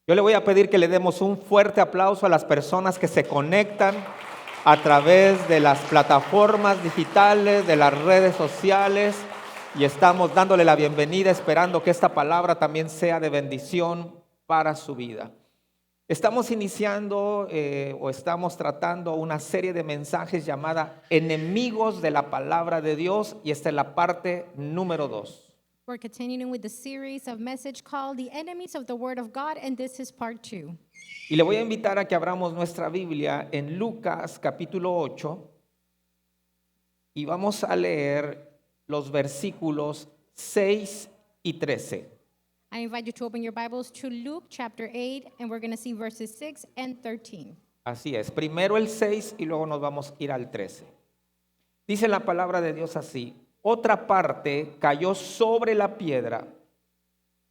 Yo le voy a pedir que le demos un fuerte aplauso a las personas que se conectan a través de las plataformas digitales, de las redes sociales, y estamos dándole la bienvenida, esperando que esta palabra también sea de bendición para su vida. Estamos iniciando o estamos tratando una serie de mensajes llamada Enemigos de la Palabra de Dios, y esta es la parte número 2. We're continuing with the series of message called The Enemies of the Word of God, and this is part 2. Y le voy a invitar a que abramos nuestra Biblia en Lucas capítulo 8 y vamos a leer los versículos 6 y 13. I invite you to open your Bibles to Luke chapter 8, and we're going to see verses 6 and 13. Así es, primero el 6 y luego nos vamos a ir al 13. Dice la palabra de Dios así: otra parte cayó sobre la piedra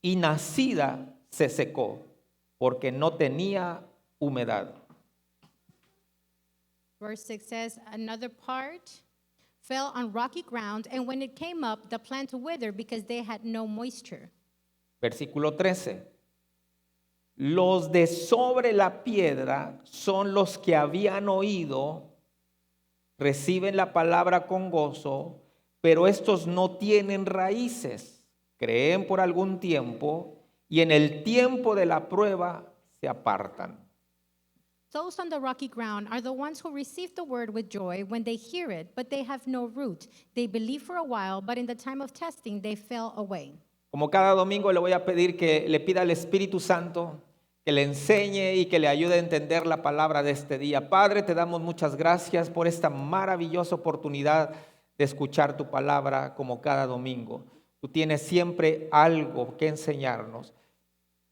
y nacida se secó porque no tenía humedad. Verse 6 says, another part fell on rocky ground, and when it came up, the plant withered because they had no moisture. Versículo 13. Los de sobre la piedra son los que habían oído, reciben la palabra con gozo, pero estos no tienen raíces, creen por algún tiempo y en el tiempo de la prueba se apartan. Those on the rocky ground are the ones who receive the word with joy when they hear it, but they have no root. They believe for a while, but in the time of testing, they fell away. Como cada domingo le voy a pedir que le pida al Espíritu Santo que le enseñe y que le ayude a entender la palabra de este día. Padre, te damos muchas gracias por esta maravillosa oportunidad de escuchar tu palabra como cada domingo. Tú tienes siempre algo que enseñarnos.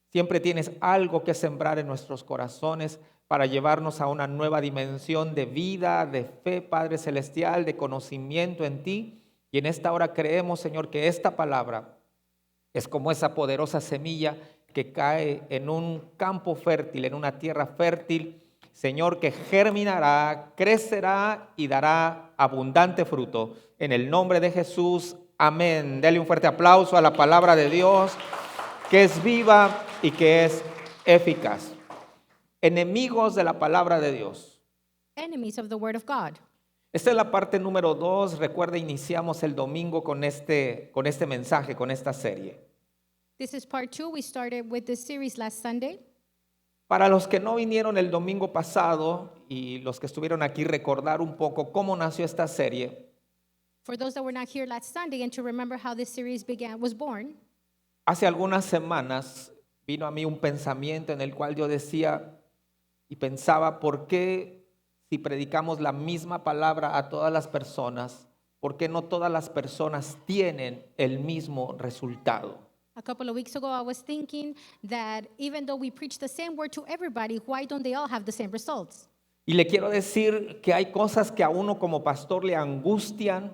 Siempre tienes algo que sembrar en nuestros corazones para llevarnos a una nueva dimensión de vida, de fe, Padre Celestial, de conocimiento en ti. Y en esta hora creemos, Señor, que esta palabra es como esa poderosa semilla que cae en un campo fértil, en una tierra fértil, Señor, que germinará, crecerá y dará abundante fruto. En el nombre de Jesús, amén. Dele un fuerte aplauso a la palabra de Dios, que es viva y que es eficaz. Enemigos de la palabra de Dios. Enemies of the word of God. Esta es la parte número 2. Recuerda, iniciamos el domingo con este mensaje, con esta serie. This is part 2. We started with this series last Sunday. Para los que no vinieron el domingo pasado y los que estuvieron aquí, recordar un poco cómo nació esta serie. For those that were not here last Sunday and to remember how this series was born, Hace algunas semanas vino a mí un pensamiento en el cual yo decía y pensaba, ¿por qué si predicamos la misma palabra a todas las personas, por qué no todas las personas tienen el mismo resultado? a couple of weeks ago, I was thinking that even though we preach the same word to everybody, why don't they all have the same results? Y le quiero decir que hay cosas que a uno como pastor le angustian,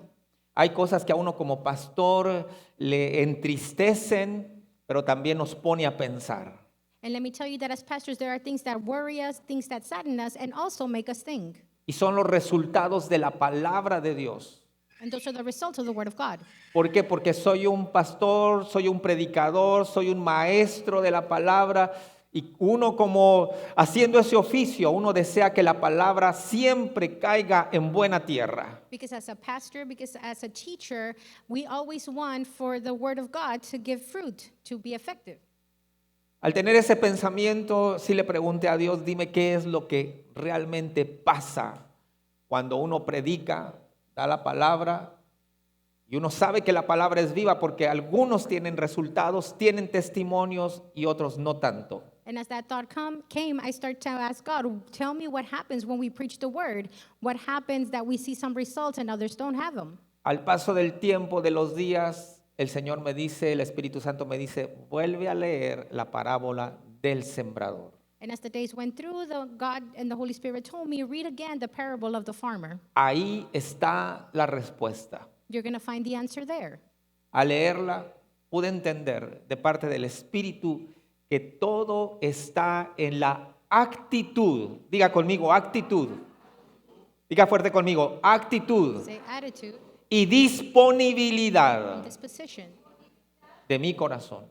hay cosas que a uno como pastor le entristecen, pero también nos pone a pensar. And let me tell you that as pastors, there are things that worry us, things that sadden us, and also make us think. Y son los resultados de la palabra de Dios. And those are the results of the word of God. ¿Por qué? Porque soy un pastor, soy un predicador, soy un maestro de la palabra, y uno como haciendo ese oficio, uno desea que la palabra siempre caiga en buena tierra. Because as a pastor, because as a teacher, we always want for the word of God to give fruit, to be effective. Al tener ese pensamiento, sí le pregunté a Dios, dime qué es lo que realmente pasa cuando uno predica, da la palabra, y uno sabe que la palabra es viva porque algunos tienen resultados, tienen testimonios y otros no tanto. And as that thought came, I started to ask God, tell me what happens when we preach the word. What happens that we see some results and others don't have them? Al paso del tiempo, de los días, el Señor me dice, el Espíritu Santo me dice, vuelve a leer la parábola del sembrador. And as the days went through, God and the Holy Spirit told me, read again the parable of the farmer. Ahí está la respuesta. You're going to find the answer there. Al leerla, pude entender de parte del Espíritu que todo está en la actitud. Diga conmigo, actitud. Diga fuerte conmigo, actitud Say attitude, y disponibilidad disposition de mi corazón.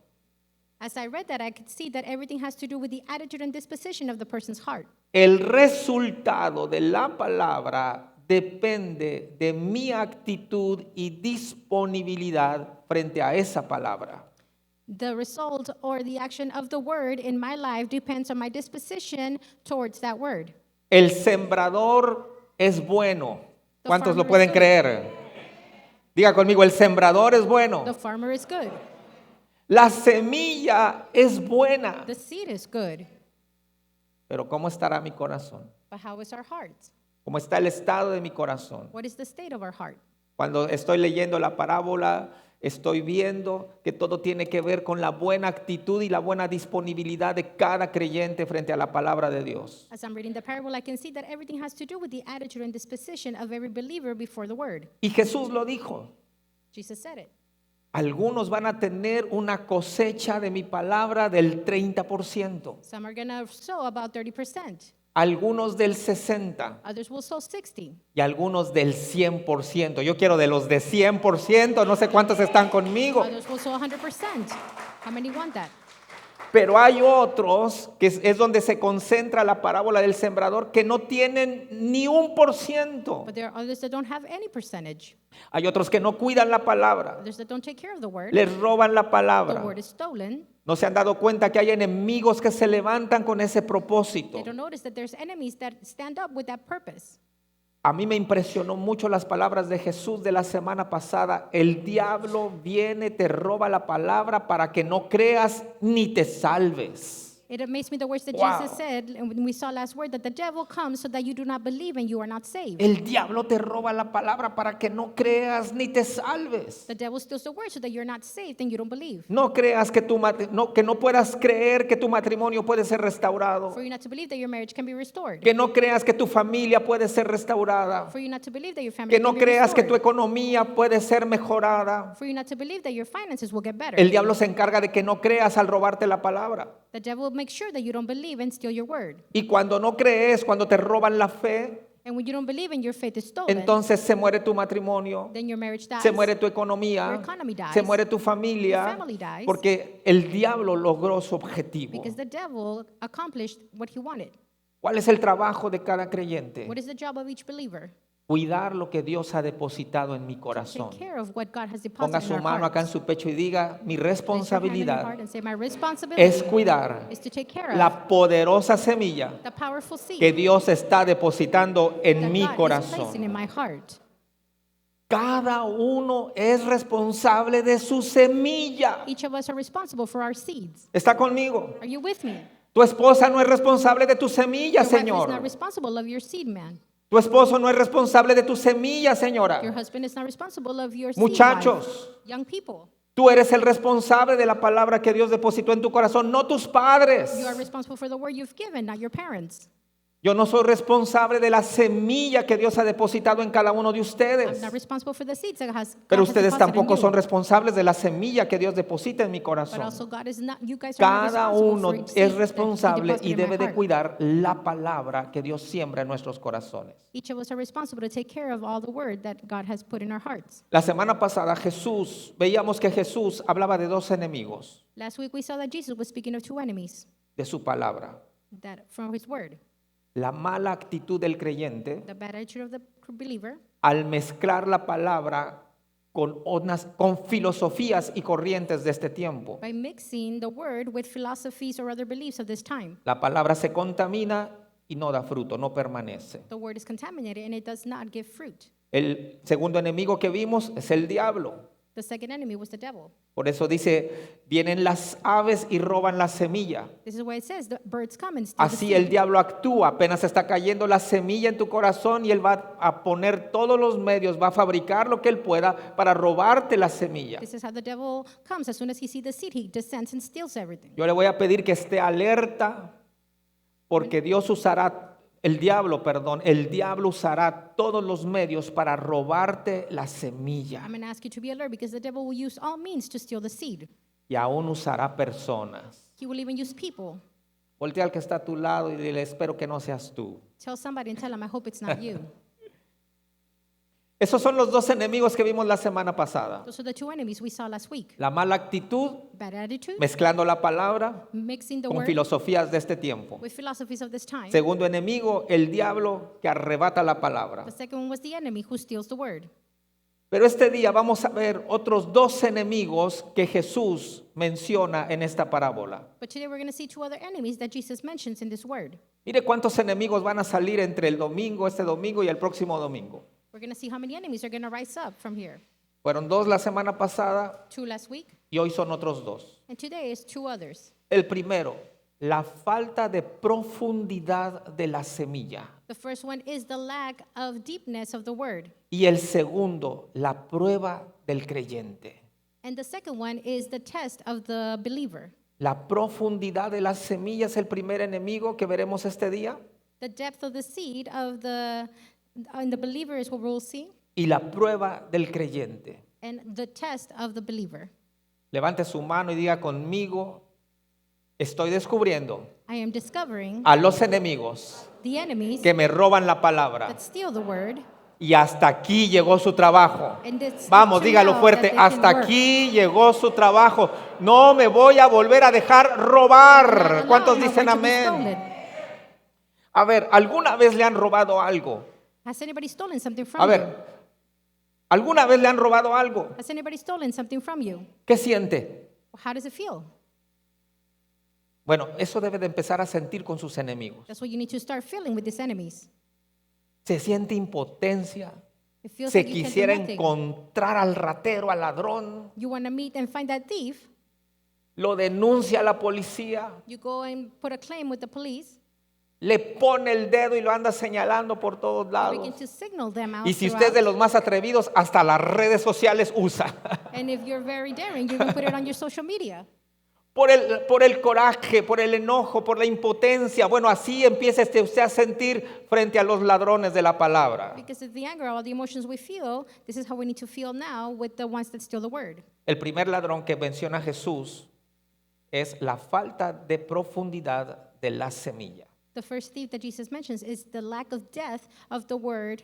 As I read that, I could see that everything has to do with the attitude and disposition of the person's heart. El resultado de la palabra depende de mi actitud y disponibilidad frente a esa palabra. The result or the action of the word in my life depends on my disposition towards that word. El sembrador es bueno. The ¿Cuántos lo farmer pueden is good. creer? Diga conmigo, el sembrador es bueno. The farmer is good. La semilla es buena. The seed is good. Pero ¿cómo estará mi corazón? But how is our heart? ¿Cómo está el estado de mi corazón? What is the state of our heart? Cuando estoy leyendo la parábola, estoy viendo que todo tiene que ver con la buena actitud y la buena disponibilidad de cada creyente frente a la palabra de Dios. As I'm reading the parable, I can see that everything has to do with the attitude and disposition of every believer before the word. Y Jesús lo dijo. Jesus said it. Algunos van a tener una cosecha de mi palabra del 30%, Some are going to sow about 30%. algunos del 60% Others will sow 60%. y algunos del 100%. Yo quiero de los de 100%, no sé cuántos están conmigo. Others will sow 100%. How many want that? Pero hay otros, que es donde se concentra la parábola del sembrador, que no tienen ni 1%. But there are others that don't have any percentage. Hay otros que no cuidan la palabra, Others that don't take care of the word. les roban la The palabra. word is stolen. No se han dado cuenta que hay enemigos que se levantan con ese propósito. They don't notice that there's enemies that stand up with that purpose. A mí me impresionó mucho las palabras de Jesús de la semana pasada. El diablo viene, te roba la palabra para que no creas ni te salves. It amazed me the words that Wow. Jesus said, and when we saw last word, that the devil comes so that you do not believe and you are not saved. El diablo te roba la palabra para que no creas ni te salves. The devil steals the word so that you're not saved and you don't believe. No creas que que no puedas creer que tu matrimonio puede ser restaurado. For you not to believe that your marriage can be restored. Que no creas que tu familia puede ser restaurada. For you not to believe that your family Que no can be creas que tu restored. economía puede ser mejorada. For you not to believe that your finances will get better. El diablo se encarga de que no creas al robarte la palabra. The devil will make sure that you don't believe and steal your word. Y cuando no crees, cuando te roban la fe, And when you don't believe and your faith is stolen, entonces se muere tu matrimonio, then your marriage dies. se muere tu economía, Your economy dies. se muere tu familia, Your family dies. porque el diablo logró su objetivo. Because the devil accomplished what he wanted. ¿Cuál es el trabajo de cada creyente? What is the job of each believer? Cuidar lo que Dios ha depositado en mi corazón. Take care of what God has Ponga deposited su in our mano acá en hearts. su pecho y diga, mi Place your hand in your heart responsabilidad and say, my responsibility es cuidar is to take care of la poderosa semilla the powerful seed que Dios está depositando en that mi God is placing in corazón. my heart. Cada uno es responsable de su semilla. Each of us are responsible for our seeds. ¿Está conmigo? Are you with me? Tu esposa no es responsable de tu semilla, Your wife is Señor. not responsible of your seed, man. Tu esposo no es responsable de tu semilla, Your señora. husband is not responsible of your seed. Muchachos. Wife. Young people, Tú eres el responsable de la palabra que Dios depositó en tu corazón, no tus padres. you are responsible for the word you've given, not your parents. Yo no soy responsable de la semilla que Dios ha depositado en cada uno de I'm ustedes. not responsible for the seeds that Pero God has ustedes deposited tampoco in son you. responsables de la semilla que Dios deposita en mi But corazón. also God is not, you guys are not Cada responsible uno for each seed es that He responsable deposited y in my debe de heart. cuidar la palabra que Dios siembra en nuestros corazones. Each of us are responsible to take care of all the word that God has put in our hearts. La semana pasada veíamos que Jesús hablaba de dos enemigos Last week we saw that Jesus was speaking of two enemies de su palabra. that from his word. La mala actitud del creyente The bad attitude of the believer al mezclar la palabra con filosofías y corrientes de este tiempo. by mixing the word with philosophies or other beliefs of this time. La palabra se contamina y no da fruto, no permanece. The word is contaminated and it does not give fruit. El segundo enemigo que vimos es el diablo. The second enemy was the devil. Por eso dice, vienen las aves y roban la semilla. This is why it says the birds come and steal the Así el seed. diablo actúa, apenas está cayendo la semilla en tu corazón y él va a poner todos los medios, va a fabricar lo que él pueda para robarte la semilla. This is how the devil comes. As soon as he sees the seed, he descends and steals everything. Yo le voy a pedir que esté alerta porque el diablo usará todos los medios para robarte la semilla I'm going to ask you to be alert because the devil will use all means to steal the seed. y aún usará personas. He will even use people. Voltea al que está a tu lado y dile, espero que no seas tú. Tell somebody and tell them, I hope it's not you. Esos son los dos enemigos que vimos la semana pasada. Those are the two enemies we saw last week. La mala actitud, Bad attitude, mezclando la palabra mixing the con word filosofías de este tiempo. with philosophies of this time. Segundo enemigo, el diablo que arrebata la palabra. The second one was the enemy who steals the word. Pero este día vamos a ver otros dos enemigos que Jesús menciona en esta parábola. But today we're going to see two other enemies that Jesus mentions in this word. Mire cuántos enemigos van a salir entre el domingo, este domingo y el próximo domingo. We're going to see how many enemies are going to rise up from here. Fueron dos la semana pasada Two last week, y hoy son otros dos. and today is two others. El primero, la falta de profundidad de la semilla. The first one is the lack of deepness of the word. Y el segundo, la prueba del creyente. And the second one is the test of the believer. La profundidad de la semilla es el primer enemigo que veremos este día. The depth of the seed of the in the believer is what we'll see, Y la prueba del creyente. and the test of the believer. Levante su mano y diga conmigo, estoy descubriendo I am discovering a los enemigos the enemies que me roban la palabra. that steal the word. Y hasta aquí llegó su trabajo. And it's Vamos, up to dígalo now fuerte, that they can hasta work. aquí llegó su trabajo. No me voy a volver a dejar robar. Not ¿Cuántos allowed, not dicen going to be amén? stolen. A ver, ¿alguna vez le han robado algo? Has anybody stolen something from A you? ver, ¿alguna vez le han robado algo? Has anybody stolen something from you? ¿Qué siente? How does it feel? Bueno, eso debe de empezar a sentir con sus enemigos. That's what you need to start feeling with these enemies. Se siente impotencia. It feels Se like you can do quisiera nothing. encontrar al ratero, al ladrón. You want to meet and find that thief. Lo denuncia a la policía. You go and put a claim with the police. Le pone el dedo y lo anda señalando por todos You lados. begin to signal them out Y si usted es de throughout. los más atrevidos, hasta las redes sociales usa. And if you're very daring, you can put it on your social media. Por el coraje, por el enojo, por la impotencia. Bueno, así empieza usted a sentir frente a los ladrones de la palabra. Because of the anger, all the emotions we feel, this is how we need to feel now with the ones that steal the word. El primer ladrón que menciona Jesús es la falta de profundidad de la semilla. The first thief that Jesus mentions is the lack of depth of the word.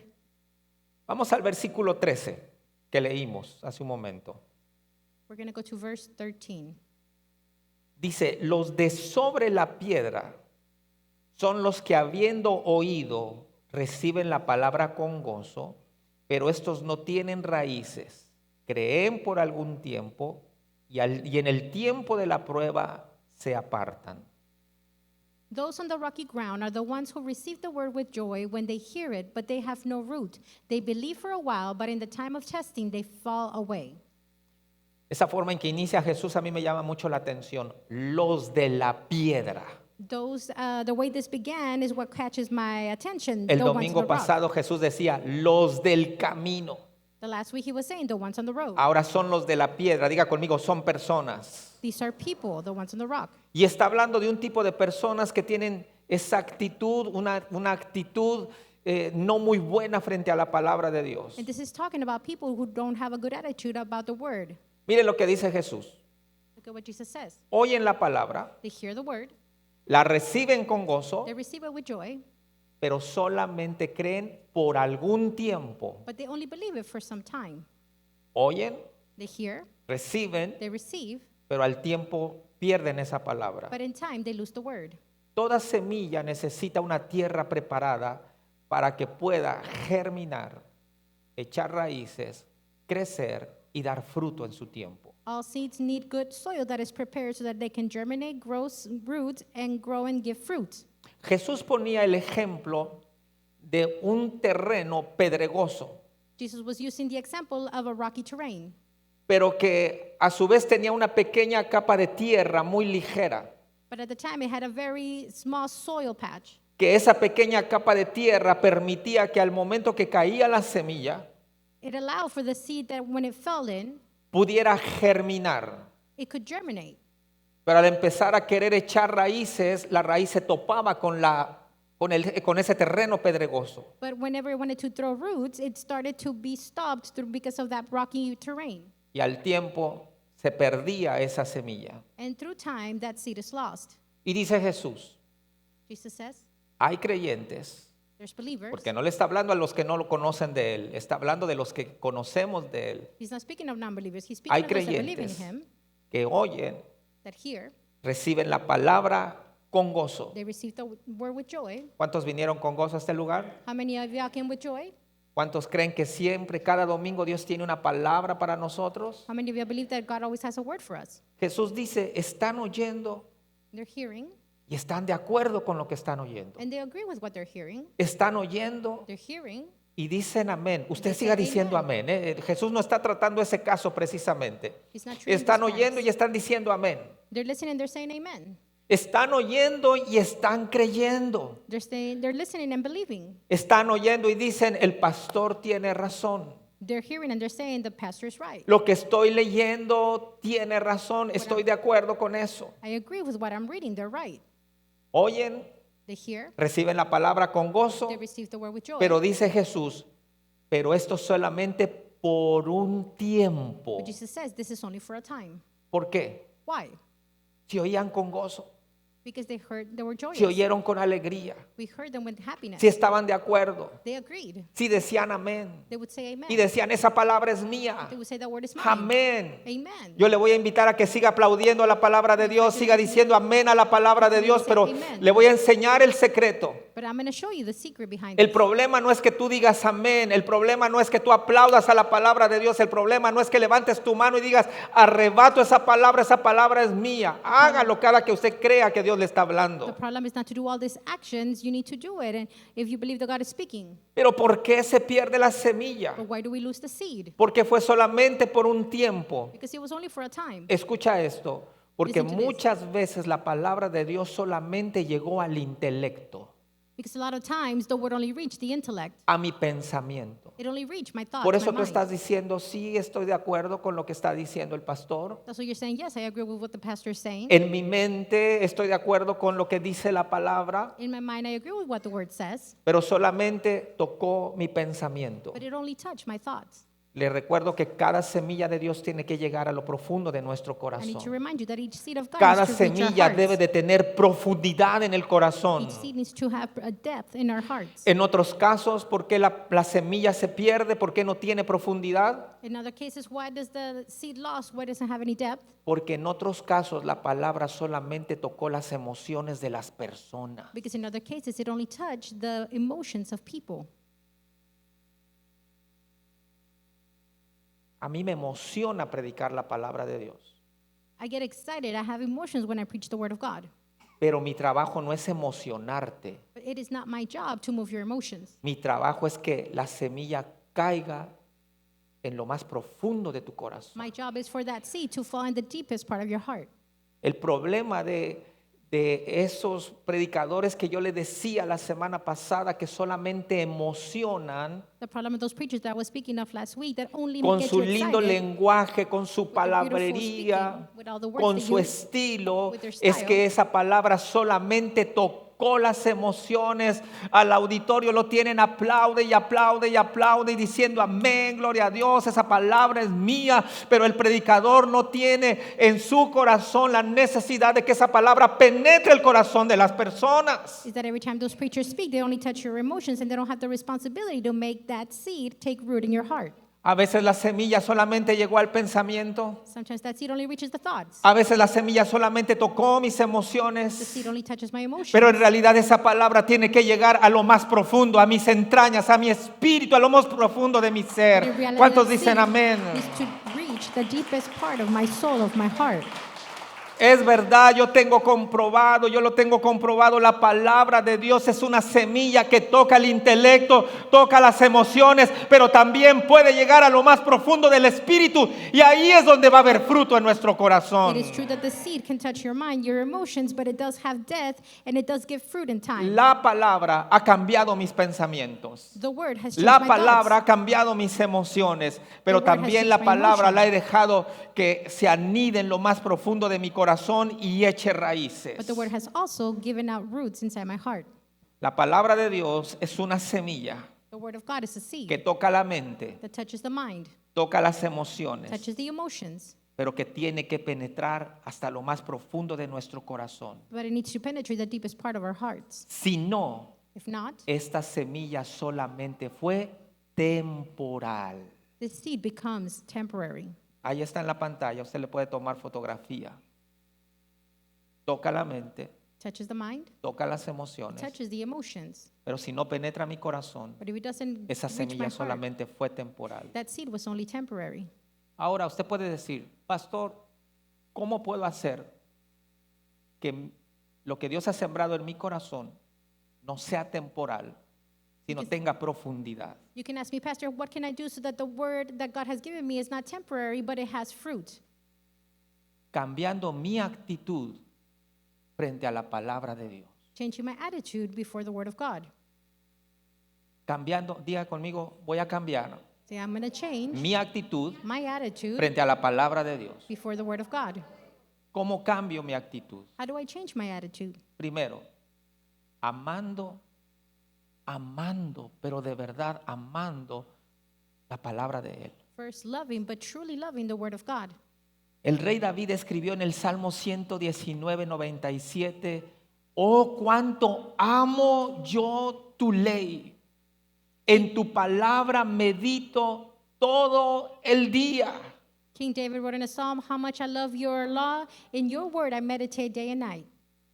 Vamos al versículo 13 que leímos hace un momento. We're going to go to verse 13. Dice, los de sobre la piedra son los que habiendo oído reciben la palabra con gozo, pero estos no tienen raíces, creen por algún tiempo y en el tiempo de la prueba se apartan. Those on the rocky ground are the ones who receive the word with joy when they hear it, but they have no root. They believe for a while, but in the time of testing, they fall away. Esa forma en que inicia Jesús a mí me llama mucho la atención. Los de la piedra. The way this began is what catches my attention. El the ones on domingo the rock. pasado Jesús decía, los del camino. The last week he was saying the ones on the road. Ahora son los de la piedra. Diga conmigo, son personas. These are people, the ones on the rock. Y está hablando de un tipo de personas que tienen esa actitud, una actitud no muy buena frente a la palabra de Dios. And this is talking about people who don't have a good attitude about the word. Mire lo que dice Jesús. Look at what Jesus says. Oyen la palabra, They hear the word, la reciben con gozo, they receive it with joy, pero solamente creen por algún tiempo. but they only believe it for some time. Oyen, They hear, reciben, they receive, pero al tiempo pierden esa palabra. but in time they lose the word. Toda semilla necesita una tierra preparada para que pueda germinar, echar raíces, crecer y dar fruto en su tiempo. All seeds need good soil that is prepared so that they can germinate, grow root, and grow and give fruit. Jesús ponía el ejemplo de un terreno pedregoso, Jesus was using the example of a rocky terrain, pero que a su vez tenía una pequeña capa de tierra muy ligera, but at the time it had a very small soil patch. que esa pequeña capa de tierra permitía que al momento que caía la semilla, It allowed for the seed that when it fell in, pudiera germinar. it could germinate. Pero al empezar a querer echar raíces, la raíz se topaba con ese terreno pedregoso. But whenever it wanted to throw roots, it started to be stopped because of that rocky terrain. Y al tiempo se perdía esa semilla. And through time, that seed is lost. Y dice Jesús, Jesus says, hay creyentes There's believers. Porque no le está hablando a los que no lo conocen de Él, está hablando de los que conocemos de Él, He's not speaking of non-believers. He's Hay speaking of those that believe in creyentes him, que oyen, that hear, reciben la palabra con gozo. they receive the word with joy. ¿Cuántos vinieron con gozo a este lugar? How many of y'all came with joy? ¿Cuántos creen que siempre, cada domingo, Dios tiene una palabra para nosotros? How many of y'all believe that God always has a word for us? Jesús dice, están oyendo They're hearing, y están de acuerdo con lo que están oyendo. and they agree with what they're hearing. Están oyendo They're hearing, y dicen amén. Usted They siga say diciendo amen. amén. Jesús no está tratando ese caso precisamente. He's not treating Están this oyendo y case. están diciendo amén. They're listening, they're saying amen. Están oyendo y están creyendo. They're listening and believing. Están oyendo y dicen, el pastor tiene razón. They're hearing and they're saying the pastor is right. Lo que estoy leyendo tiene razón. Estoy de acuerdo con eso. I agree with what I'm reading. They're right. Oyen, They hear, reciben la palabra con gozo, they receive the word with joy. pero dice Jesús, pero esto solamente por un tiempo. But Jesus says this is only for a time. ¿Por qué? Why? Si oían con gozo, Because they were joyous. si oyeron con alegría, We heard them with happiness. si estaban de acuerdo, They agreed. si decían amén They would say amen. y decían esa palabra es mía. They would say that word is mine. Amén. Amen. Yo le voy a invitar a que siga aplaudiendo a la palabra de Dios, siga diciendo amén a la palabra de Dios, pero le voy a enseñar el secreto. But I'm going to show you the secret behind El it. problema no es que tú digas amén, el problema no es que tú aplaudas a la palabra de Dios, el problema no es que levantes tu mano y digas arrebato esa palabra es mía. Hágalo cada que usted crea que Dios le está The hablando. problem is not to do all these actions. You need to do it. And if you believe that God is speaking. Pero ¿por qué se pierde la semilla? But why do we lose the seed? Porque fue solamente por un tiempo. Because it was only for a time. Escucha esto, porque Listen to this. muchas veces la palabra de Dios solamente llegó al intelecto, Because a lot of times the word only reached the intellect. a mi pensamiento. It only reached my thoughts, Por eso my tú mind. estás diciendo, sí, estoy de acuerdo con lo que está diciendo el pastor. That's what you're saying. Yes, I agree with what the pastor is saying. En mi mente estoy de acuerdo con lo que dice la palabra, In my mind, I agree with what the word says. pero solamente tocó mi pensamiento. But it only touched my thoughts. Le recuerdo que cada semilla de Dios tiene que llegar a lo profundo de nuestro I need to corazón. remind you that each seed of God Cada needs to reach our semilla hearts. debe de tener profundidad en el corazón. Each seed needs to have a depth in our hearts. En otros casos, ¿por qué la semilla se pierde? ¿Por qué no tiene profundidad? In other cases, why does the seed lost? Why doesn't it have any depth? Porque en otros casos la palabra solamente tocó las emociones de las personas. Because in other cases, it only touched the emotions of people. A mí me emociona predicar la palabra de Dios, I get excited. I have emotions when I preach the word of God. pero mi trabajo no es emocionarte. But it is not my job to move your emotions. Mi trabajo es que la semilla caiga en lo más profundo de tu corazón. My job is for that seed to fall in the deepest part of your heart. El problema de esos predicadores que yo le decía la semana pasada que solamente emocionan The problem with those preachers that I was speaking of last week that only con get su you lindo excited lenguaje, con su with their beautiful palabrería, speaking, with all the words con they su use, estilo, with their es style. que esa palabra solamente tocó las emociones al auditorio, lo tienen, aplaude y aplaude y aplaude y diciendo amén, gloria a Dios, esa palabra es mía, pero el predicador no tiene en su corazón la necesidad de que esa palabra penetre el corazón de las personas. Is that every time those preachers speak, they only touch your emotions and they don't have the responsibility to make that seed take root in your heart. A veces la semilla solamente llegó al pensamiento. Sometimes that seed only reaches the thoughts. A veces la semilla solamente tocó mis The emociones. seed only touches my emotions. Pero en realidad esa palabra tiene que llegar a lo más profundo, a mis entrañas, a mi espíritu, a lo más profundo de mi But in ser. reality, ¿Cuántos that dicen seed amén? needs to reach the deepest part of my soul, of my heart. Es verdad, yo lo tengo comprobado, la palabra de Dios es una semilla que toca el intelecto, toca las emociones, pero también puede llegar a lo más profundo del espíritu y ahí es donde va a haber fruto en nuestro corazón. It is true that the seed can touch your mind, your emotions, but it does have depth and it does give fruit in time. La palabra ha cambiado mis pensamientos. The word has changed La my palabra thoughts. ha cambiado mis emociones, pero The word has también changed la my palabra emotions. la he dejado que se anide en lo más profundo de mi corazón y eche raíces. But the word has also given out roots inside my heart. La palabra de Dios es una semilla The word of God is a seed que toca la mente, that touches the mind, toca las emociones, touches the emotions, pero que tiene que penetrar hasta lo más profundo de nuestro corazón. but it needs to penetrate the deepest part of our hearts. Si no, If not, esta semilla solamente fue temporal. this seed becomes temporary. Ahí está en la pantalla, usted le puede tomar fotografía. Toca la mente, Touches the mind, toca las emociones, touches the emotions. pero si no penetra mi corazón, But if it doesn't esa reach my semilla heart, solamente fue temporal. that seed was only temporary. Ahora usted puede decir, pastor, ¿cómo puedo hacer que lo que Dios ha sembrado en mi corazón no sea temporal, sino tenga profundidad? You can ask me, Pastor, what can I do so that the word that God has given me is not temporary, but it has fruit? Cambiando mi actitud frente a la palabra de Dios. Changing my attitude before the word of God. Cambiando, diga conmigo, voy a cambiar Say, I'm going to change mi actitud my attitude frente a la palabra de Dios. before the word of God. ¿Cómo cambio mi actitud? How do I change my attitude? Primero, amando, pero de verdad amando la palabra de Él. First, loving, but truly loving the word of God. El rey David escribió en el Salmo 119:97, oh, cuánto amo yo tu ley. En tu palabra medito todo el día. King David wrote in a psalm, how much I love your law. In your word I meditate day and night.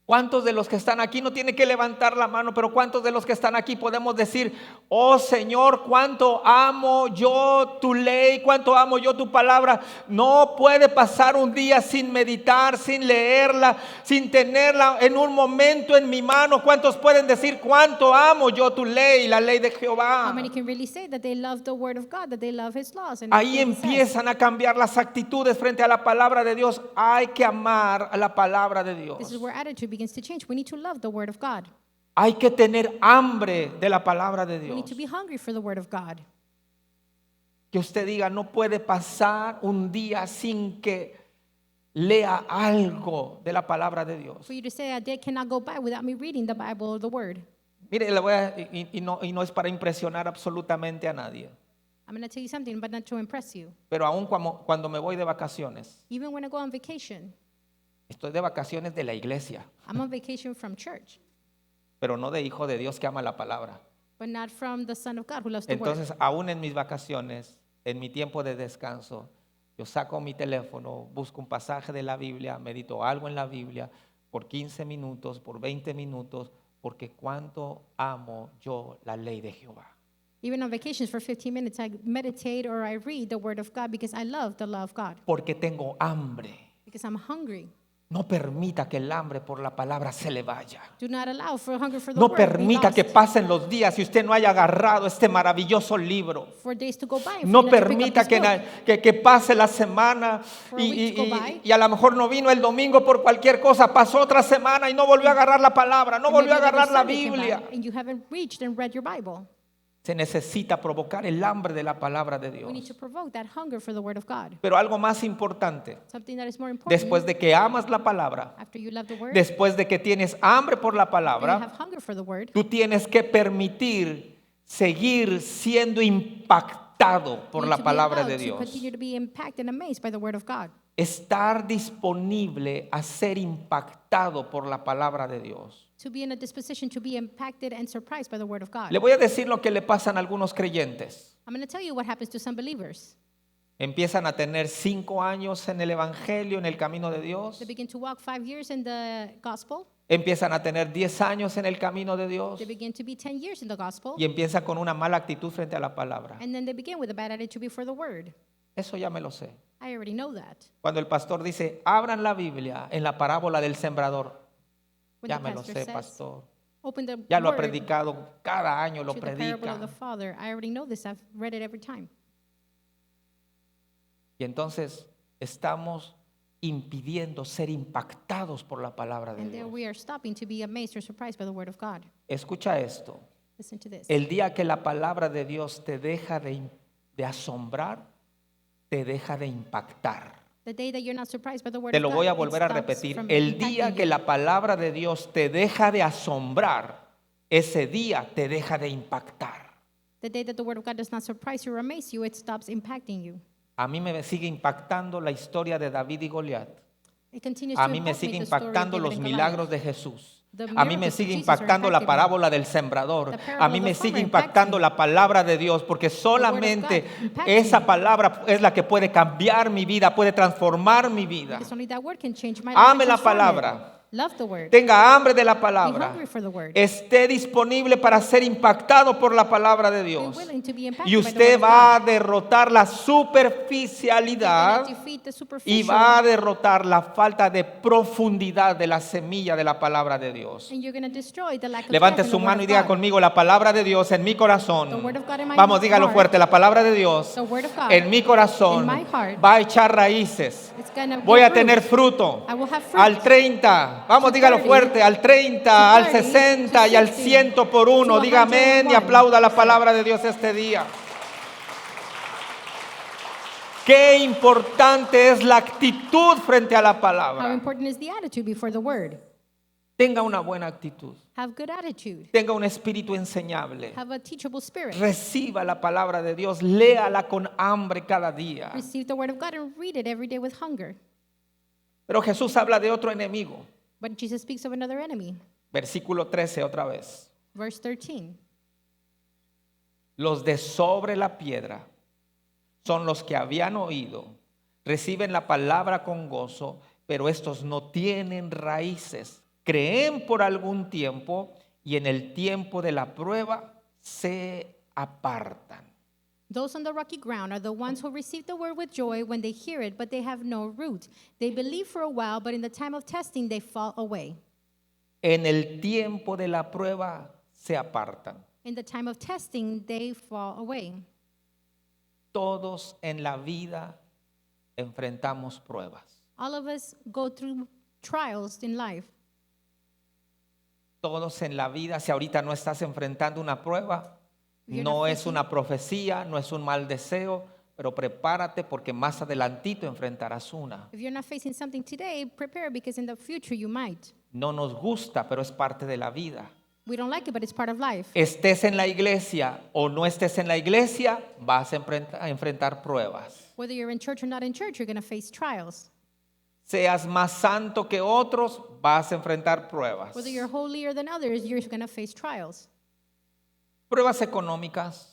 ¿Cuántos de los que están aquí no tienen que levantar la mano? Pero ¿cuántos de los que están aquí podemos decir, oh Señor, cuánto amo yo tu ley, cuánto amo yo tu palabra? No puede pasar un día sin meditar, sin leerla, sin tenerla en un momento en mi mano. ¿Cuántos pueden decir, cuánto amo yo tu ley, la ley de How Jehová? many can really say that they love the word of God, that they love his laws? And Ahí everything he says? empiezan a cambiar las actitudes frente a la palabra de Dios. Hay que amar a la palabra de Dios. This is where attitude begins to change. We need to love the word of God. Hay que tener hambre de la palabra de We Dios. need to be hungry for the word of God. Que usted diga, no puede pasar un día sin que lea algo de la palabra de Dios. For you to say a day cannot go by without me reading the Bible or the word. Mire, y no es para impresionar absolutamente a nadie, I'm going to tell you something, but not to impress you. pero aún cuando me voy de vacaciones, Even when I go on vacation, estoy de vacaciones de la iglesia, I'm on vacation from church, pero no de hijo de Dios que ama la palabra. but not from the Son of God who loves the word. Entonces, aún en mis vacaciones, en mi tiempo de descanso, yo saco mi teléfono, busco un pasaje de la Biblia, medito algo en la Biblia por 15 minutos, por 20 minutos, porque cuánto amo yo la ley de Jehová. Even on vacations for 15 minutes, I meditate or I read the word of God because I love the law of God, Porque tengo hambre. because I'm hungry. No permita que el hambre por la palabra se le vaya. Do not allow for hunger for the No word to be permita lost. que pasen los días y usted no haya agarrado este maravilloso libro. For days to go by. for No you not to pick up permita this book. que pase la semana For a week to go by. y a lo mejor no vino el domingo por cualquier cosa, pasó otra semana y no volvió a agarrar la palabra, no And volvió a maybe another agarrar la Sunday came by Biblia. And you haven't reached and read your Bible. Se necesita provocar el hambre de la palabra de We need to Dios. provoke that hunger for the word of God. Pero algo más importante, Something that is more important. después de que amas la palabra, After you love the word, después de que tienes hambre por la after you palabra, have hunger for the word, tú tienes que permitir seguir siendo impactado por you la need to be palabra allowed de to Dios. continue to be impacted and amazed by the word of God. Estar disponible a ser impactado por la palabra de Dios. To be in a disposition to be impacted and surprised by the word of God. Le voy a decir lo que le pasan a algunos creyentes. I'm going to tell you what happens to some believers. Empiezan a tener 5 años en el Evangelio, en el camino de Dios. They begin to walk 5 years in the gospel. Empiezan a tener 10 años en el camino de Dios. They begin to be 10 years in the gospel. Y empiezan con una mala actitud frente a la palabra. And then they begin with a bad attitude before the word. Eso ya me lo sé. I already know that. Cuando el pastor dice, abran la Biblia en la parábola del sembrador. When Ya the me lo pastor sé, says, pastor. open the Ya lo ha word predicado, cada año lo to the parable of the predica. Father. I already know this. I've read it every time. Y entonces estamos impidiendo ser impactados por la palabra de And there Dios. we are stopping to be amazed or surprised by the word of God. Escucha esto. Listen to this. El día que la palabra de Dios te deja de asombrar, te deja de impactar. The day that you're not surprised by the word Te of lo God, voy a it volver a stops repetir. from El impacting día que you. la palabra de Dios te deja de asombrar, ese día te deja de impactar. The day that the word of God does not surprise you or amaze you, it stops impacting you. A mí me sigue impactando la historia de David y Goliat. It continues A to mí me impact me sigue the story of impactando David los and milagros Goliath. de Jesús. The A mí me miracles of sigue Jesus are impactando la impacting me. parábola del sembrador. The parable A mí of me the sigue farmer impacts impactando me. la palabra de Dios, porque solamente God impacts esa me. palabra es la que puede cambiar mi vida, puede transformar mi vida. Because only that word can change my life Ame and la transform palabra. it. Love the word. Tenga hambre de la Be palabra. hungry for the word. Esté disponible para ser impactado por la palabra de Be Dios. willing to be Y impacted by the word usted of va a God. derrotar la You're superficialidad going to defeat the y superficial, va a derrotar la falta de profundidad de la semilla de la palabra de Dios. and you're going to destroy the lack of Levante depth in su the mano word y of diga God. conmigo: la palabra de Dios en mi The corazón. word of God in my Vamos, dígalo heart. fuerte: la palabra de Dios The word of God en mi corazón in my heart. va a echar raíces. It's going to Voy give a tener fruit. fruto. I will have fruit. Al 30, vamos, To dígalo 30, fuerte, al 30, to al 30, 60 y to al 60, 100 por uno. to Diga amén y 101. aplauda la palabra de Dios este día. Qué importante es la actitud frente a la How palabra. important is the attitude before the word? Tenga una buena actitud. Have good attitude. Tenga un espíritu enseñable. Have a teachable spirit. Reciba la palabra de Dios, léala con hambre cada día. Receive the word of God and read it every day with hunger. Pero Jesús habla de otro enemigo. But Jesus speaks of another enemy. Versículo 13 otra vez. Verse 13. Los de sobre la piedra son los que habían oído, reciben la palabra con gozo, pero estos no tienen raíces. Creen por algún tiempo y en el tiempo de la prueba se apartan. Those on the rocky ground are the ones who receive the word with joy when they hear it, but they have no root. They believe for a while, but in the time of testing they fall away. En el tiempo de la prueba se apartan. In the time of testing they fall away. Todos en la vida enfrentamos pruebas. All of us go through trials in life. Todos en la vida, si ahorita no estás enfrentando una prueba, You're no not es facing- una profecía, no es un mal deseo, pero prepárate porque más adelantito enfrentarás una. If you're not facing something today, prepare because in the future you might. No nos gusta, pero es parte de la vida. We don't like it, but it's part of life. Estés en la iglesia o no estés en la iglesia, vas a enfrentar pruebas. Whether you're in church or not in church, you're going to face trials. Seas más santo que otros, vas a enfrentar pruebas. Whether you're holier than others, you're going to face trials. Pruebas económicas,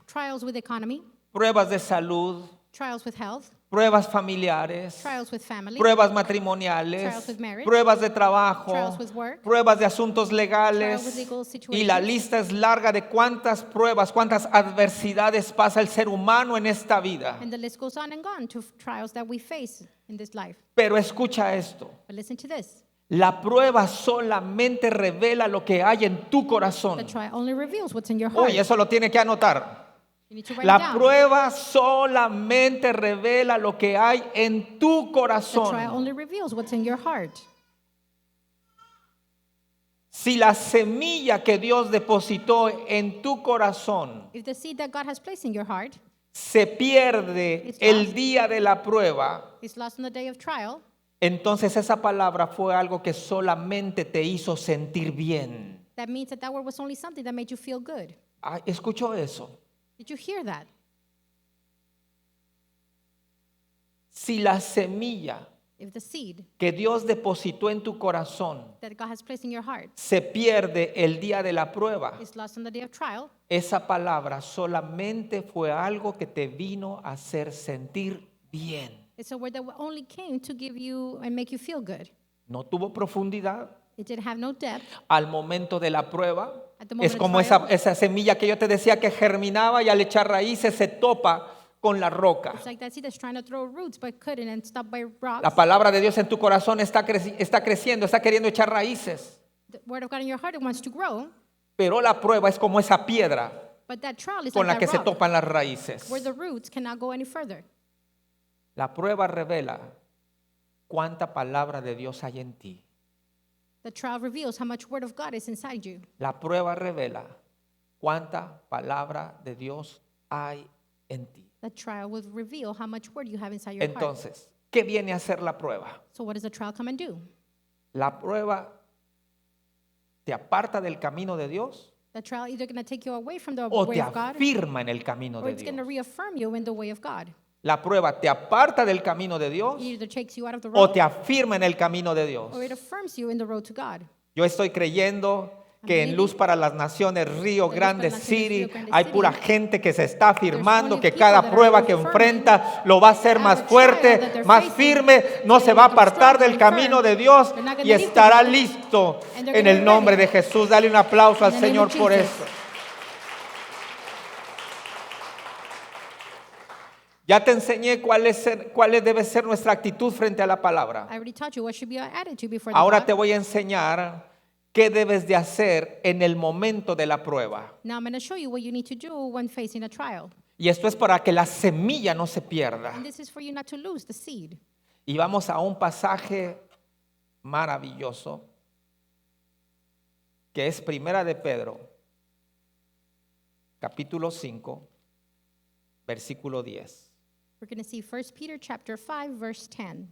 Trials with economy, pruebas de salud, trials with health, pruebas familiares, trials with family, pruebas matrimoniales, Trials with marriage, pruebas de trabajo, trials with work, pruebas de asuntos legales. trials with legal Y la situations. lista es larga de cuántas pruebas, cuántas adversidades pasa el ser humano en esta vida. And the list goes on and on to trials that we face in this life. Pero escucha esto. But listen to this. La prueba solamente revela lo que hay en tu corazón. The trial only reveals what's in your heart. Uy, eso lo tiene que anotar. You need to write it La down. prueba solamente revela lo que hay en tu The trial corazón. only reveals what's in your heart. Si la semilla que Dios depositó en tu corazón If the seed that God has placed in your heart se pierde It's el lost. día de la prueba, is lost on the day of trial, entonces esa palabra fue algo que solamente te hizo sentir bien. that means that word was only something that made you feel good. Ay, ¿escuchó eso? Did you hear that? Si la semilla If the seed que Dios depositó en tu corazón that God has placed in your heart se pierde el día de la prueba, is lost on the day of trial, esa palabra solamente fue algo que te vino a hacer sentir bien. it's a word that only came to give you and make you feel good. No tuvo profundidad. It didn't have no depth. Al momento de la prueba, At the moment es of como trial. esa semilla que yo te decía que germinaba y al echar raíces se topa con la roca. It's like that seed that's trying to throw roots but couldn't and stopped by rocks. La palabra de Dios en tu corazón está creciendo, está queriendo echar raíces. The word of God in your heart, it wants to grow, Pero la prueba es como esa piedra but that trial is con la like que that se rock topan las raíces. where the roots cannot go any further. La prueba revela cuánta palabra de Dios hay en ti. The trial reveals how much word of God is inside you. La prueba revela cuánta palabra de Dios hay en ti. The trial will reveal how much word you have inside your heart. Entonces, ¿qué viene a ser la prueba? So what does the trial come and do? La prueba te aparta del camino de Dios The trial either going to take you away from the o way te of God afirma en el camino or de it's going to Dios. reaffirm you in the way of God. La prueba te aparta del camino de Dios It either takes you out of the o road te afirma en el camino de Dios. or it affirms you in the road to God. Yo estoy creyendo que en believing Luz para las Naciones, Río Luz Grande para las Naciones, City, Río Grande hay City, pura gente que se está afirmando only que people cada that are prueba que affirming enfrenta lo va a hacer más every trial fuerte, that they're más facing, firme, no they se va a make them apartar stronger del and camino firm. de Dios They're not gonna y leave the estará road, listo and they're en gonna el be nombre ready. de Jesús. Dale un aplauso al In the name Señor of por Jesus. eso. Ya te enseñé cuál debe ser nuestra actitud frente a la palabra. I already taught you what should be our attitude before the Ahora God. te voy a enseñar qué debes de hacer en el momento de la prueba. Now I'm going to show you what you need to do when facing a trial. Y esto es para que la semilla no se pierda. And this is for you not to lose the seed. Y vamos a un pasaje maravilloso que es Primera de Pedro, capítulo 5, versículo 10. We're going to see 1 Peter chapter 5 verse 10.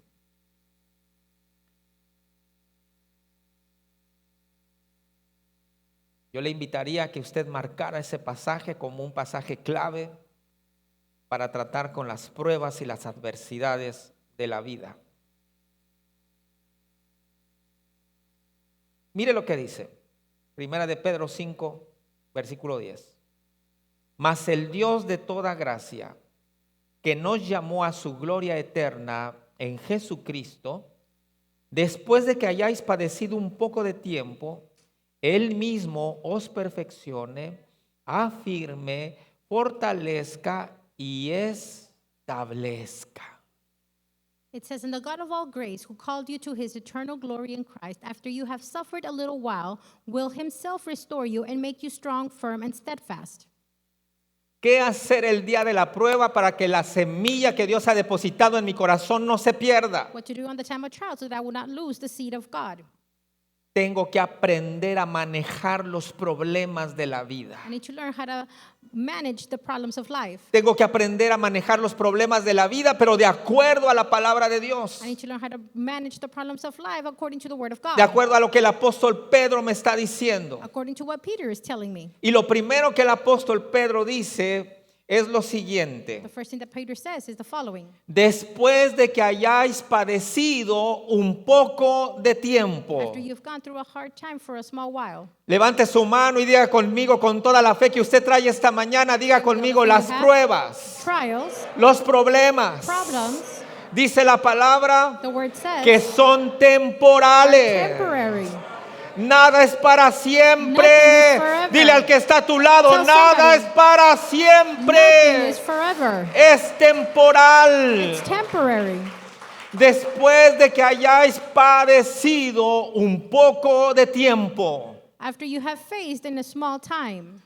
Yo le invitaría a que usted marcara ese pasaje como un pasaje clave para tratar con las pruebas y las adversidades de la vida. Mire lo que dice, Primera de Pedro 5, versículo 10. Mas el Dios de toda gracia, que nos llamó a su gloria eterna en Jesucristo, después de que hayáis padecido un poco de tiempo, Él mismo os perfeccione, afirme, fortalezca y establezca. It says, "And the God of all grace, who called you to his eternal glory in Christ, after you have suffered a little while, will himself restore you and make you strong, firm, and steadfast." ¿Qué hacer el día de la prueba para que la semilla que Dios ha depositado en mi corazón no se pierda? What to do on the time of trial so that I will not lose the seed of God. Tengo que aprender a manejar los problemas de la vida. I need to learn how to manage the problems of life. Tengo que aprender a manejar los problemas de la vida, pero de acuerdo a la palabra de Dios. I need to learn how to manage the problems of life according to the word of God. De acuerdo a lo que el apóstol Pedro me está diciendo. According to what Peter is telling me. Y lo primero que el apóstol Pedro dice es lo siguiente. The first thing that Peter says is the following. Después de que hayáis padecido un poco de tiempo. After you've gone through a hard time for a small while. Levante su mano y diga conmigo con toda la fe que usted trae esta mañana, diga conmigo las pruebas, Trials, los problemas. problems, Dice la palabra the word says, que son temporales. temporary. Nada es para Nothing siempre. is forever. Dile al que está a tu lado, Tell nada somebody, es para Nothing siempre. is forever. Es temporal. It's temporary. Después de que hayáis padecido un poco de tiempo. After you have faced in a small time.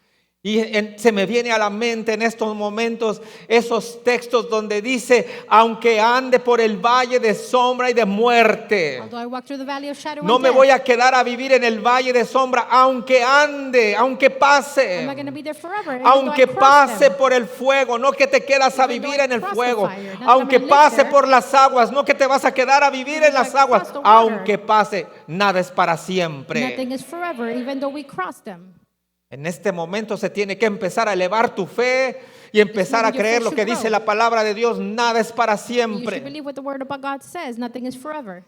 Y se me viene a la mente en estos momentos esos textos donde dice, aunque ande por el valle de sombra y de muerte, Although I walk through the valley of shadow no and me death, voy a quedar a vivir en el valle de sombra, aunque ande, aunque I'm not pase, going to be there forever. even though I aunque cross pase them. por el fuego, no que te quedas a Even though vivir I en el cross the fuego, fire, not that aunque I'm gonna live pase there. por las aguas, no que te vas a quedar a vivir Even en though las I aguas, cross the water. aunque pase, nada es para siempre. Nothing is forever, even though we cross them. En este momento se tiene que empezar a elevar tu fe y empezar a moment your creer faith lo que should dice grow. la palabra de Dios. Nada es para You should siempre. believe what the word of God says. Nothing is forever.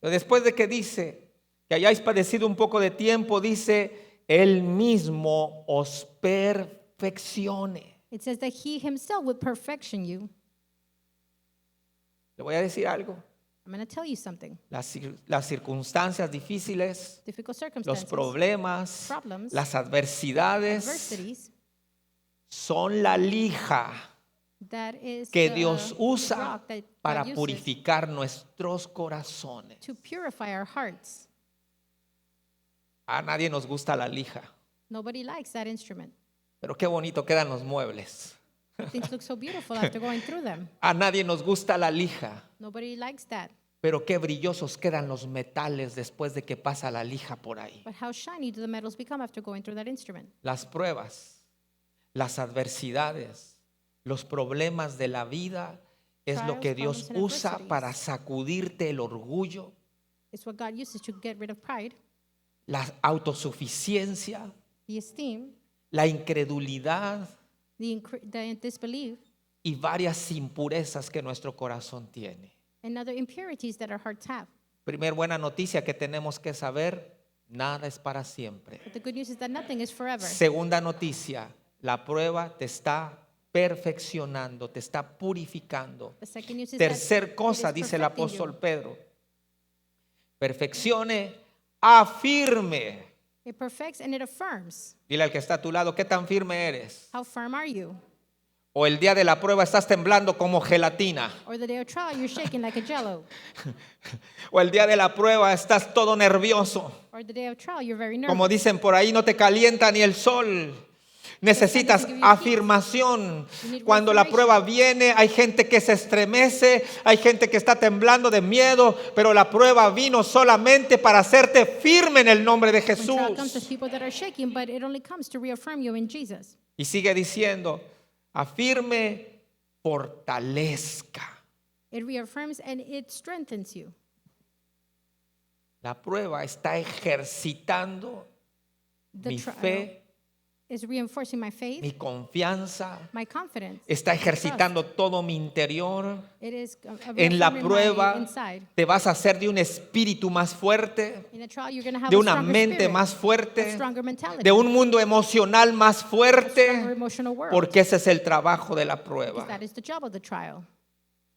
Pero después de que dice que hayáis padecido un poco de tiempo, dice, Él mismo os perfeccione. It says that he himself will perfection you. Le voy a decir algo. I'm going to tell you something. Las circunstancias difíciles, Difficult los circumstances, problemas, problems, las adversidades adversities, son la lija that is que the Dios usa rock that para God uses purificar nuestros corazones. to purify our hearts. A nadie nos gusta la lija, Nobody likes that instrument. pero qué bonito quedan los muebles. Things look so beautiful after going through them. A nadie nos gusta la lija, Nobody likes that. pero qué brillosos quedan los metales después de que pasa la lija por ahí. But how shiny do the metals become after going through that instrument? Las pruebas, las adversidades, los problemas de la vida es lo Trials, que Dios problems, and usa adversities. para sacudirte el orgullo, It's what God uses to get rid of pride, la autosuficiencia, the esteem, la incredulidad the disbelief, y varias impurezas que nuestro corazón tiene. and other impurities that our hearts have. Primer buena noticia que tenemos que saber, nada es para siempre. But the good news is that nothing is forever. Segunda noticia, la prueba te está perfeccionando, te está purificando. The second news is Tercer that cosa, it is dice el perfecting apóstol you. Pedro, perfeccione, afirme. It perfects and it affirms. Dile al que está a tu lado, ¿qué tan firme eres? How firm are you? O el día de la prueba estás temblando como gelatina. Or the day of trial, you're shaking like a jello. O el día de la prueba estás todo nervioso. Or the day of trial, you're very nervous. Como dicen por ahí, no te calienta ni el sol. Necesitas afirmación. Cuando la prueba viene, hay gente que se estremece, hay gente que está temblando de miedo, pero la prueba vino solamente para hacerte firme en el nombre de When trial comes, there's Jesús. people that are shaking, but it only comes to reaffirm you in Jesus. Y sigue diciendo, afirme, fortalezca. It reaffirms and it strengthens you. La prueba está ejercitando The mi trial fe, is reinforcing my faith, mi confianza, my confidence. está ejercitando todo mi interior. It is En la reaffirming my prueba inside. te vas a hacer de un espíritu más fuerte, In the trial, you're going to have de a una stronger mente spirit, más a fuerte, stronger mentality, de un mundo emocional más a stronger fuerte, emotional world. porque ese es el trabajo de la Because prueba. that is the job of the trial.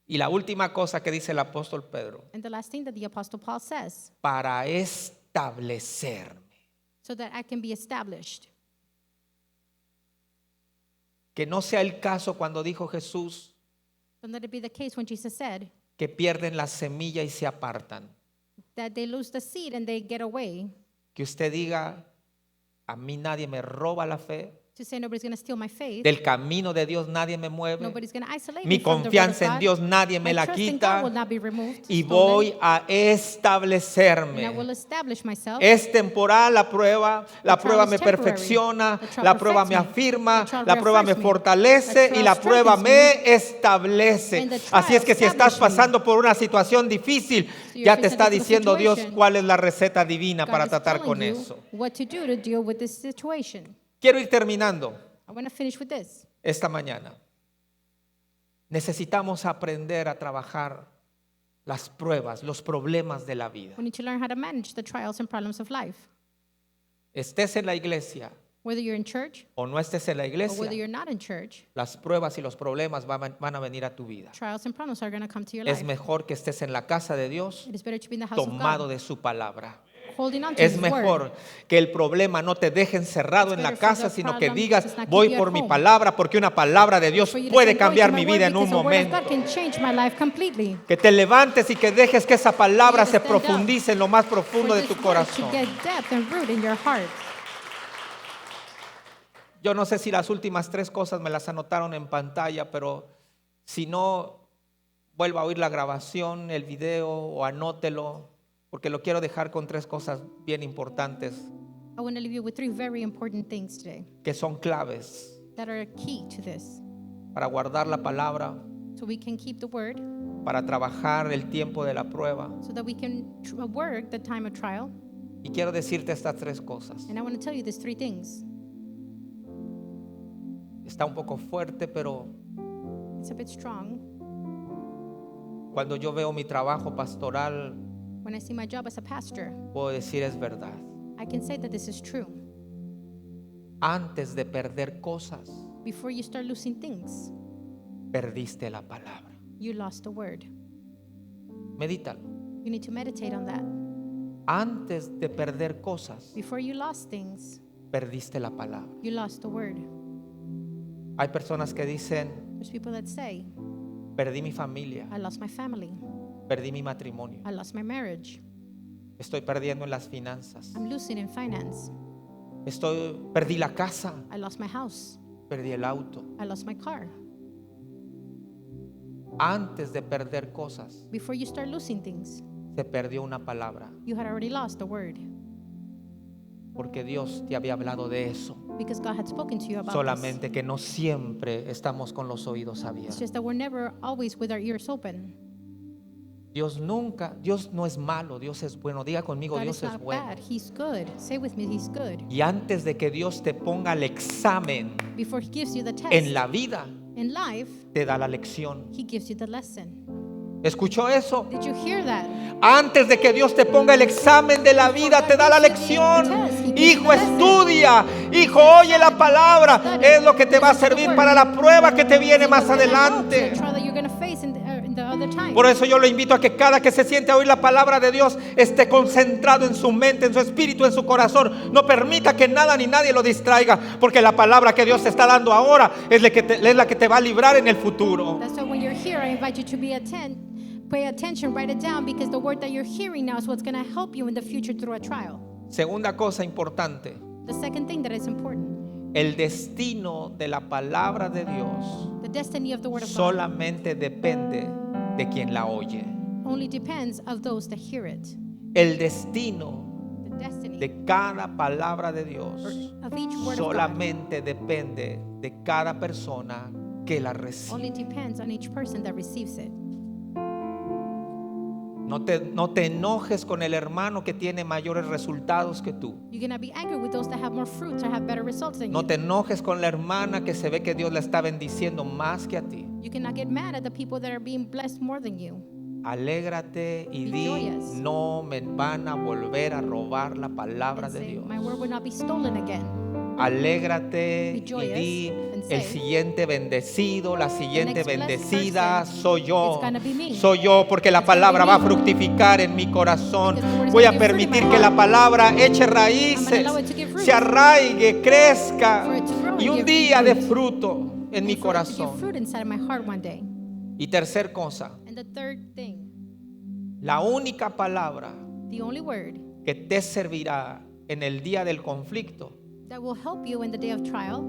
Y la última cosa que dice el apóstol Pedro, And the last thing that the Apostle Paul says, para establecerme. so that I can be established. Que no sea el caso cuando dijo Jesús Don't let it be the case when Jesus said que pierden la semilla y se apartan. that they lose the seed and they get away. Que usted diga, a mí nadie me roba la fe, To say nobody's going to steal my faith. del camino de Dios nadie me mueve, Nobody's going to isolate mi me from the word of confianza en God. Dios nadie me My la trust in God will quita not be removed, y stolen, voy a and I establecerme. will establish myself. Es temporal la prueba The prueba trial me is temporary. perfecciona, The trial la prueba me perfects me. afirma, The trial la prueba me reaffirms me. fortalece The y trial la prueba strengthens me establece. And the trial Así es que si estás establishes me. pasando por una situación difícil, you're ya te facing está a difficult diciendo Dios situation, cuál es la receta divina God para is tratar telling con you eso. what to do to deal with this situation. Quiero ir terminando I want to finish with this. esta mañana. Necesitamos aprender a trabajar las pruebas, los problemas de la vida. We need to learn how to manage the trials and problems of life. Estés en la iglesia Whether you're in church o no estés en la or whether iglesia, you're not in church, las pruebas y los problemas van a venir a tu vida. trials and problems are going to come to your Es life. mejor que estés en la casa de Dios, It is better to be in the house of tomado God, de su palabra. holding on to Es His mejor word. que el problema no te deje encerrado en la better for casa, the sino que problem digas, does not keep voy you at por mi home. palabra, porque una palabra de Dios For you to puede say, "Going to cambiar my mi word vida en un because the word of momento. God can change my life completely. Que te levantes y que dejes que esa palabra For se you to stand up. profundice en lo más profundo For de this tu word corazón. to get depth and root in your heart. Yo no sé si las últimas 3 cosas me las anotaron en pantalla, pero si no, vuelva a oír la grabación, el video o anótelo, porque lo quiero dejar con 3 cosas bien importantes I want to leave you with 3 very important things today que son claves that are key to this. para guardar la palabra, So we can keep the word, para trabajar el tiempo de la prueba. so that we can work the time of trial. Y quiero decirte estas 3 cosas. And I want to tell you these 3 things. Está un poco fuerte, pero It's a bit strong. cuando yo veo mi trabajo pastoral, When I see my job as a pastor, puedo decir es verdad. I can say that this is true. Antes de perder cosas, Before you start losing things, perdiste la palabra. you lost the word. Medítalo. You need to meditate on that. Antes de perder cosas, Before you lost things, perdiste la palabra. you lost the word. Hay personas que dicen, There's people that say, perdí mi familia, I lost my family. perdí mi matrimonio, I lost my marriage. estoy perdiendo en las finanzas, I'm losing in finance. perdí la casa, I lost my house. perdí el auto. I lost my car. Antes de perder cosas, Before you start losing things, se perdió una palabra, you had already lost the word, porque Dios te había hablado de eso. because God had spoken to you about this. Solamente que no siempre estamos con los oídos It's abiertos. just that we're never always with our ears open. Dios no es malo, Dios es bueno. Diga conmigo, God Dios is es not bueno. bad. He's good. Say with me, He's good. Y antes de que Dios te ponga el examen Before He gives you the test en la vida, In life, te da la lección. He gives you the lesson. ¿Escuchó eso? Did you hear that? Antes de que Dios te ponga el examen de la vida, te da la lección. Hijo, estudia. Hijo, oye la palabra. Es lo que te va a servir para la prueba que te viene más adelante. Por eso yo lo invito a que cada que se siente a oír la palabra de Dios esté concentrado en su mente, en su espíritu, en su corazón. No permita que nada ni nadie lo distraiga, porque la palabra que Dios te está dando ahora es la que te va a librar en el futuro. That's why when you're here, I invite you to pay attention, write it down, because the word that you're hearing now is what's going to help you in the future through a trial. Segunda cosa importante, The second thing that is important, el destino de la palabra de Dios the destiny of the word of God solamente depende de quien la oye. only depends of those that hear it. El destino The destiny de cada palabra de Dios of each word of God solamente depende de cada persona que la only recibe. depends on each person that receives it. No te enojes con el hermano que tiene mayores resultados que tú. You're going to be angry with those that have more fruits or have better results than No you. te enojes con la hermana que se ve que Dios la está bendiciendo más que a ti. You cannot get mad at the people that are being blessed more than you. Alégrate y Be di, joyous. no me van a volver a robar la palabra And de say, Dios. my word will not be stolen again. Alégrate Be y joyous di, and el say, siguiente bendecido, la siguiente next blessed bendecida person, soy yo. it's gonna be me. Soy yo, porque la It's gonna palabra be va a me. fructificar en mi corazón. Because the word is Voy a gonna give fruit in permitir my que la heart. palabra eche I'm raíces, gonna allow it to give fruit. se arraigue, crezca For it to grow and y un give día de fruit. fruto en mi And for it to give corazón. fruit inside my heart one day. Y tercer cosa, And the third thing, la única palabra the only word que te servirá en el día del conflicto that will help you in the day of trial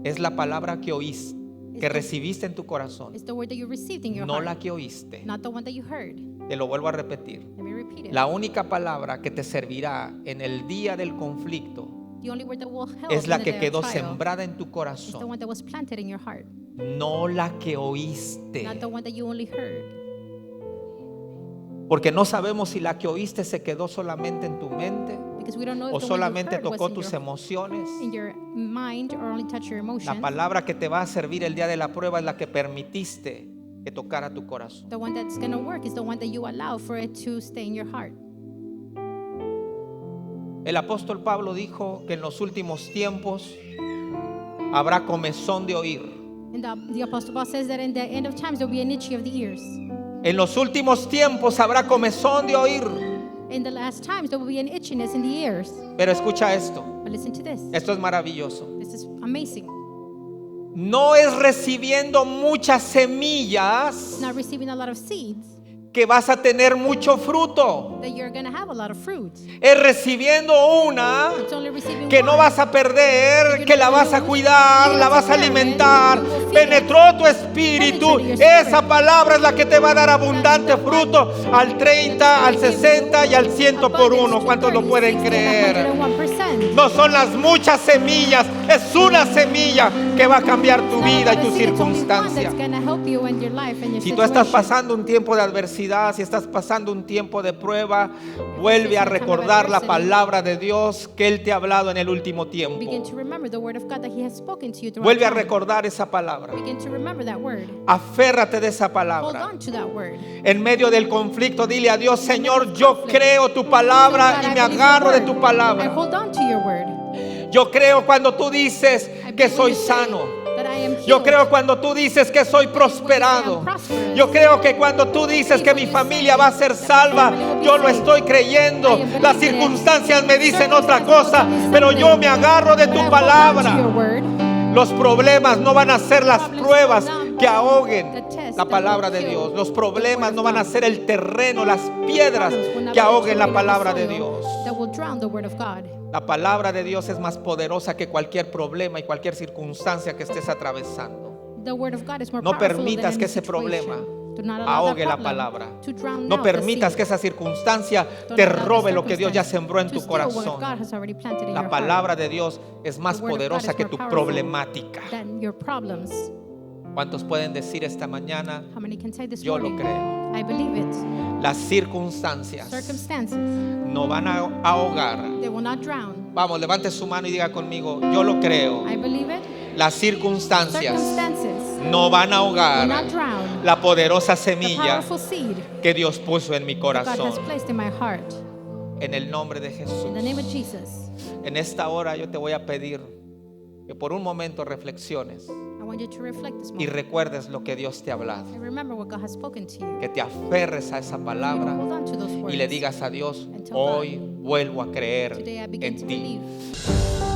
es la palabra que oíste, que recibiste en tu corazón, is the word that you received in your no heart, la que oíste. not the one that you heard. Te lo vuelvo a repetir. Let me repeat it. La única palabra que te servirá en el día del conflicto The only word that will help es la in the que day quedó of trial sembrada en tu is the corazón, one that was planted in your heart, no la que oíste. not the one that you only heard. Porque no sabemos si la que oíste se quedó solamente en tu mente Because we don't know o if the one you solamente heard was tocó tus emociones. in your mind or only touch your La emotions. palabra que te va a servir el día de la prueba es la que permitiste que tocara tu corazón. The one that's going to work is the one that you allow for it to stay in your heart. El apóstol Pablo dijo que en los últimos tiempos habrá comezón de oír. And the Apostle Paul says that in the end of times there will be an itchy of the ears. En los últimos tiempos habrá comezón de oír. In the last times there will be an itchiness in the ears. Pero escucha esto. But listen to this. Esto es maravilloso. This is amazing. No es recibiendo muchas semillas It's not receiving a lot of seeds que vas a tener mucho fruto. that you're going to have a lot of fruit. Es recibiendo una It's only receiving que no one. vas a perder, que la vas a cuidar, la vas a alimentar. Penetró tu espíritu. Esa palabra es la que te va a dar abundante fruto al 30, al 60 y al 100 por uno. ¿Cuántos lo pueden creer? 101%. No son las muchas semillas, es una semilla que va a cambiar tu vida y tu circunstancia. Si tú estás pasando un tiempo de adversidad, si estás pasando un tiempo de prueba, vuelve a recordar la palabra de Dios que Él te ha hablado en el último tiempo. Begin to remember the word of God that He has spoken to you throughout Vuelve a time. recordar esa palabra. Begin to remember that word. Aférrate de esa Hold palabra. on to that word. En medio del conflicto, dile a Dios: Señor, yo creo tu palabra y me agarro de tu I palabra. hold on to your word. Yo creo cuando tú dices I que believe soy you say sano. that I am Yo healed. creo cuando tú dices que soy prosperado. Yo creo que cuando tú dices que mi familia va a ser salva, yo lo estoy creyendo. Las circunstancias me dicen otra cosa, pero yo me agarro de But I tu hold on to your palabra. word. Los problemas no van a ser las pruebas que ahoguen la palabra de Dios. Los problemas no van a ser el terreno, las piedras que ahoguen la palabra de Dios. That will drown the word of God. La palabra de Dios es más poderosa que cualquier problema y cualquier circunstancia que estés atravesando. The word of God is more No powerful permitas than que any ese problema situation. Do not allow ahogue that la problem palabra. to drown No out the permitas seed. que esa circunstancia Don't te allow the robe lo que Dios ya circumstance sembró en to tu steal what corazón. God has already planted in La your palabra heart. de Dios es más The word of God poderosa is que more tu powerful problemática. than your problems. ¿Cuántos pueden decir esta mañana: How many can say this yo lo morning? creo? I believe it. Las circunstancias Circumstances, no van a ahogar. they will not drown. Vamos, levante su mano y diga conmigo: yo lo creo. I believe it. Las circunstancias Circumstances no van a will ahogar not drown la poderosa the semilla powerful seed que Dios puso en mi that God has corazón. placed in my heart. En el nombre de Jesús. In the name of Jesus, En esta hora yo te voy a pedir que por un momento reflexiones I want you to reflect this y moment recuerdes lo que Dios te ha hablado. and remember what God has spoken to you. Que te aferres a esa palabra Hold on to those words. y le digas a Dios, And tell hoy God, vuelvo a creer today I begin en to ti. believe.